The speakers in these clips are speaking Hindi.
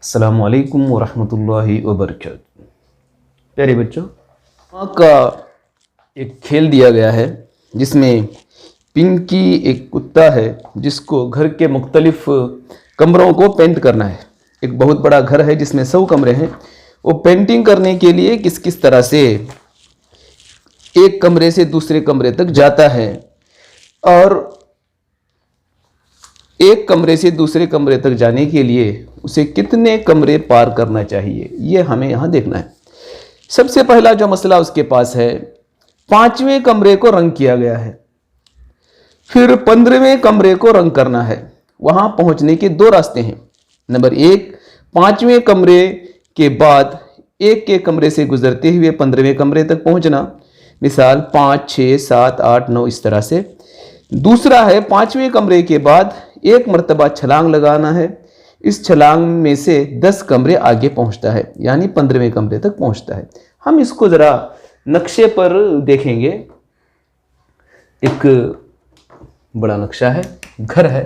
अस्सलामु अलैकुम वरहमतुल्लाहि वबरकातुहू। प्यारे बच्चों, वहाँ का एक खेल दिया गया है जिसमें पिंकी एक कुत्ता है जिसको घर के मुख्तलिफ कमरों को पेंट करना है। एक बहुत बड़ा घर है जिसमें 100 कमरे हैं। वो पेंटिंग करने के लिए किस किस तरह से एक कमरे से दूसरे कमरे तक जाता है और एक कमरे से दूसरे कमरे तक जाने के लिए उसे कितने कमरे पार करना चाहिए, ये हमें यहाँ देखना है। सबसे पहला जो मसला उसके पास है, 5वें कमरे को रंग किया गया है, फिर 15वें कमरे को रंग करना है। वहाँ पहुँचने के 2 रास्ते हैं। नंबर 1, 5वें कमरे के बाद एक के कमरे से गुजरते हुए 15वें कमरे तक पहुँचना, मिसाल 5, 6, 7, 8, 9 इस तरह से। दूसरा है 5वें कमरे के बाद एक मर्तबा छलांग लगाना है। इस छलांग में से 10 कमरे आगे पहुंचता है, यानी 15वें कमरे तक पहुंचता है। हम इसको ज़रा नक्शे पर देखेंगे। एक बड़ा नक्शा है, घर है,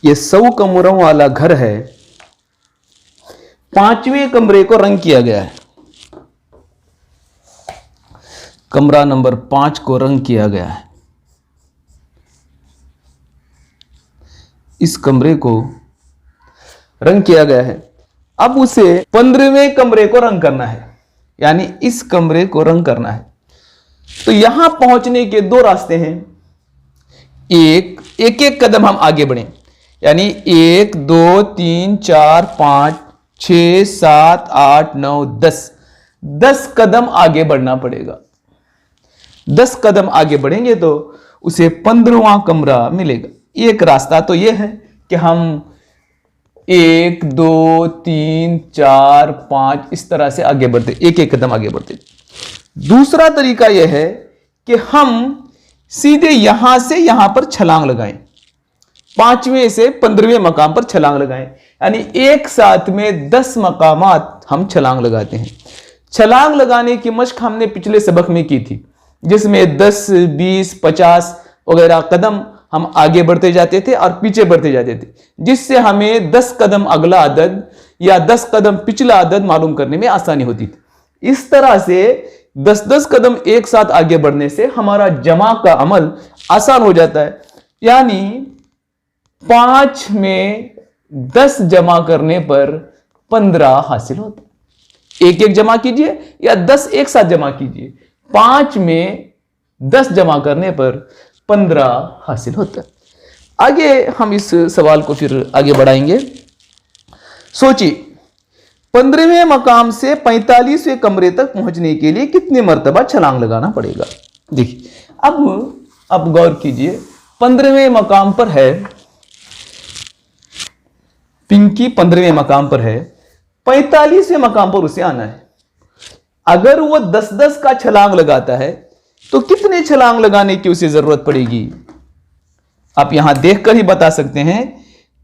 ये 100 कमरों वाला घर है। 5वें कमरे को रंग किया गया है, कमरा नंबर 5 को रंग किया गया है। इस कमरे को रंग किया गया है। अब उसे 15वें कमरे को रंग करना है, यानी इस कमरे को रंग करना है। तो यहां पहुंचने के 2 रास्ते हैं। एक कदम हम आगे बढ़ें, यानी 1, 2, 3, 4, 5, 6, 7, 8, 9, 10 कदम आगे बढ़ना पड़ेगा। 10 कदम आगे बढ़ेंगे तो उसे 15वां कमरा मिलेगा। एक रास्ता तो यह है कि हम 1, 2, 3, 4, 5 इस तरह से आगे बढ़ते, एक कदम आगे बढ़ते। दूसरा तरीका यह है कि हम सीधे यहां से यहां पर छलांग लगाएं, 5वें से 15वें मकाम पर छलांग लगाएं, यानी एक साथ में 10 मकामात हम छलांग लगाते हैं। छलांग लगाने की मश्क हमने पिछले सबक में की थी, जिसमें 10, 20, 50 वगैरह कदम हम आगे बढ़ते जाते थे और पीछे बढ़ते जाते थे, जिससे हमें 10 कदम अगला अदद या 10 कदम पिछला अदद मालूम करने में आसानी होती थी। इस तरह से 10-10 कदम एक साथ आगे बढ़ने से हमारा जमा का अमल आसान हो जाता है। यानी 5 में 10 जमा करने पर 15 हासिल होता है। एक जमा कीजिए या 10 एक साथ जमा कीजिए, 5 में 10 जमा करने पर 15 हासिल होता है। आगे हम इस सवाल को फिर आगे बढ़ाएंगे। सोचिए, 15वें मकाम से 45वें कमरे तक पहुंचने के लिए कितने मर्तबा छलांग लगाना पड़ेगा। देखिए, अब गौर कीजिए, 15वें मकाम पर है पिंकी, 15वें मकाम पर है, 45वें मकाम पर उसे आना है। अगर वो 10-10 का छलांग लगाता है तो कितने छलांग लगाने की उसे जरूरत पड़ेगी, आप यहां देखकर ही बता सकते हैं।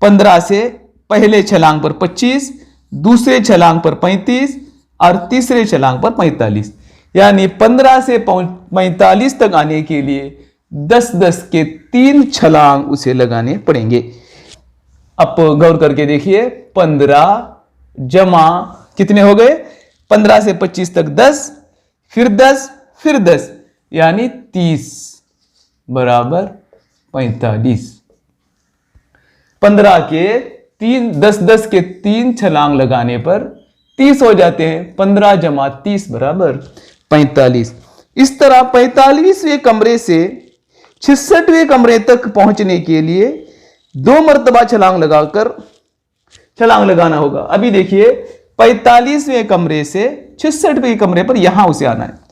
15 से पहले छलांग पर 25, दूसरे छलांग पर 35 और तीसरे छलांग पर 45, यानी 15 से 45 तक आने के लिए 10-10 के 3 छलांग उसे लगाने पड़ेंगे। अब गौर करके देखिए, 15 जमा कितने हो गए, 15 से 25 तक 10, फिर 10, फिर 10, यानी 30 बराबर 45। 15 के 3, 10-10 के 3 छलांग लगाने पर 30 हो जाते हैं। 15 जमा 30 बराबर 45। इस तरह 45वें कमरे से 66वें कमरे तक पहुंचने के लिए 2 मर्तबा छलांग लगाना होगा। अभी देखिए, 45वें कमरे से 66वें कमरे पर यहां उसे आना है।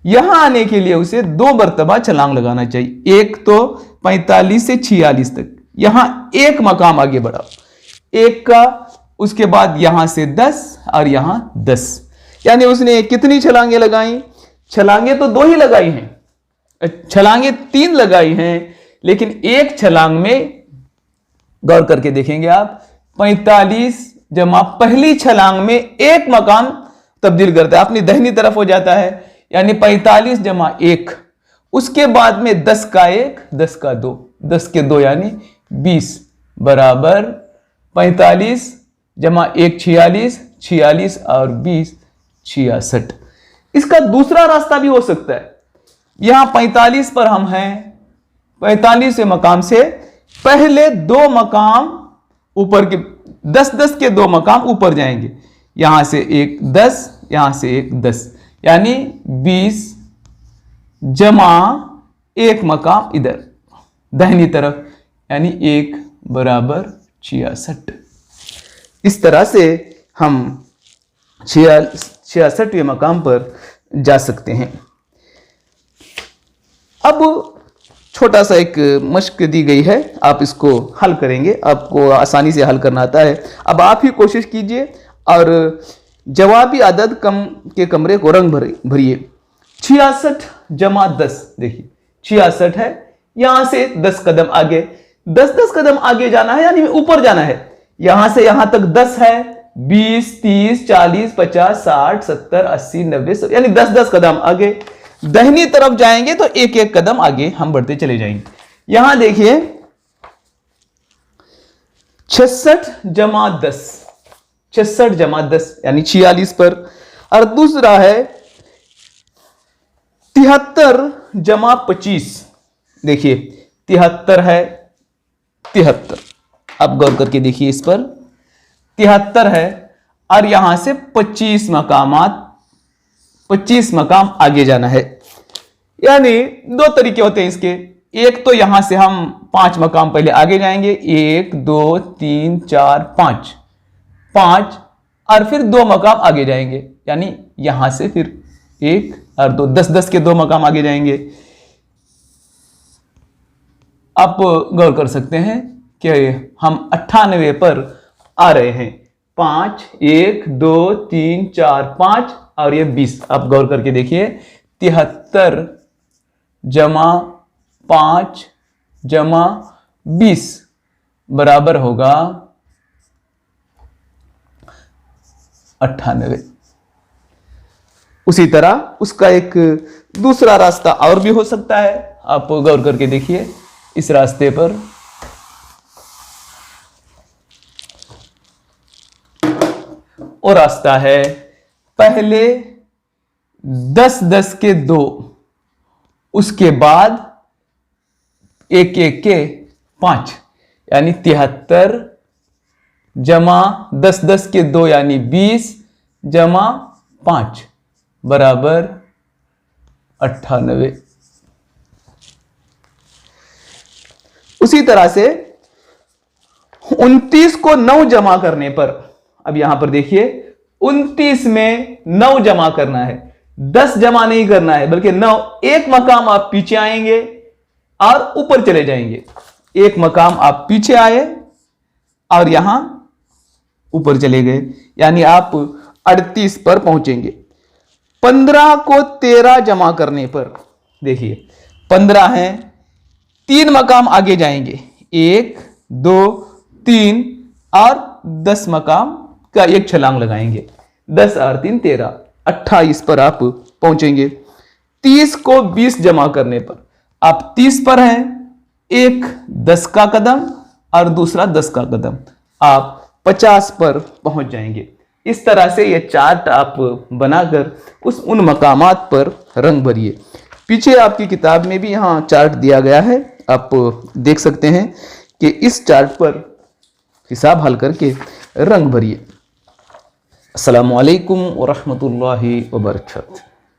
यहां आने के लिए उसे 2 मर्तबा छलांग लगाना चाहिए। एक तो 45 से 46 तक, यहां एक मकाम आगे बढ़ाओ, एक का, उसके बाद यहां से 10 और यहां 10, यानी उसने कितनी छलांगे लगाई। छलांगे तो 2 ही लगाई हैं, छलांगे 3 लगाई हैं, लेकिन एक छलांग में गौर करके देखेंगे आप, 45 जमा पहली छलांग में एक मकाम तब्दील करता है, अपनी दाहिनी तरफ हो जाता है, यानी 45 जमा 1, उसके बाद में 10 का 1, 10 का 2, 10 के 2 यानी 20, बराबर 45 जमा 1 46, 46 और 20 66। इसका दूसरा रास्ता भी हो सकता है। यहां 45 पर हम हैं, 45 मकाम से पहले 2 मकाम ऊपर के 10-10 के 2 मकाम ऊपर जाएंगे। यहां से एक 10, यहां से एक 10, यानी 20 जमा 1 मकाम इधर दाहिनी तरफ, यानी 1 बराबर 66। इस तरह से हम 66वें मकाम पर जा सकते हैं। अब छोटा सा एक मश्क दी गई है, आप इसको हल करेंगे, आपको आसानी से हल करना आता है। अब आप ही कोशिश कीजिए और जवाबी अदद कम के कमरे को रंग भरिए। 66 जमा 10, देखिए 66 है, यहां से 10 कदम आगे, 10-10 कदम आगे जाना है, यानी ऊपर जाना है। यहां से यहां तक 10 है, 20, 30, 40, 50, 60, 70, 80, 90, यानी 10-10 कदम आगे। दाहिनी तरफ जाएंगे तो एक एक कदम आगे हम बढ़ते चले जाएंगे। यहां देखिए 66 जमा 10, 66 जमा 10 यानी 46 पर। और दूसरा है 73 जमा 25, देखिए 73 है, 73, आप गौर करके देखिए इस पर 73 है और यहां से 25 मकाम आगे जाना है। यानी 2 तरीके होते हैं इसके। एक तो यहां से हम 5 मकाम पहले आगे जाएंगे, 1 2 3 4 5 और फिर 2 मकाम आगे जाएंगे, यानी यहां से फिर 1 और 2, 10-10 के 2 मकाम आगे जाएंगे। आप गौर कर सकते हैं कि हम 98 पर आ रहे हैं। 5 1 2 3 4 5 और ये 20, आप गौर करके देखिए 73 जमा 5 जमा 20 बराबर होगा 98। उसी तरह उसका एक दूसरा रास्ता और भी हो सकता है, आप गौर करके देखिए इस रास्ते पर। और रास्ता है पहले 10-10 के 2, उसके बाद 1-1 के 5, यानी 73 जमा 10-10 के 2 यानी 20 जमा 5 बराबर 98। उसी तरह से 29 को 9 जमा करने पर, अब यहां पर देखिए 29 में 9 जमा करना है, 10 जमा नहीं करना है, बल्कि 9, एक मकाम आप पीछे आएंगे और ऊपर चले जाएंगे। एक मकाम आप पीछे आए और यहां ऊपर चले गए, यानी आप 38 पर पहुंचेंगे। 15 को 13 जमा करने पर, देखिए 15 है, 3 मकाम आगे जाएंगे, 1 2 3 और 10 मकाम का एक छलांग लगाएंगे, 10 और 3 13, 28 पर आप पहुंचेंगे। 30 को 20 जमा करने पर, आप 30 पर हैं, एक 10 का कदम और दूसरा 10 का कदम, आप 50 पर पहुंच जाएंगे। इस तरह से ये चार्ट आप बनाकर उन मकामात पर रंग भरिए। पीछे आपकी किताब में भी यहाँ चार्ट दिया गया है, आप देख सकते हैं कि इस चार्ट पर हिसाब हल करके रंग भरिए। अस्सलामु अलैकुम व रहमतुल्लाहि व बरकातहू।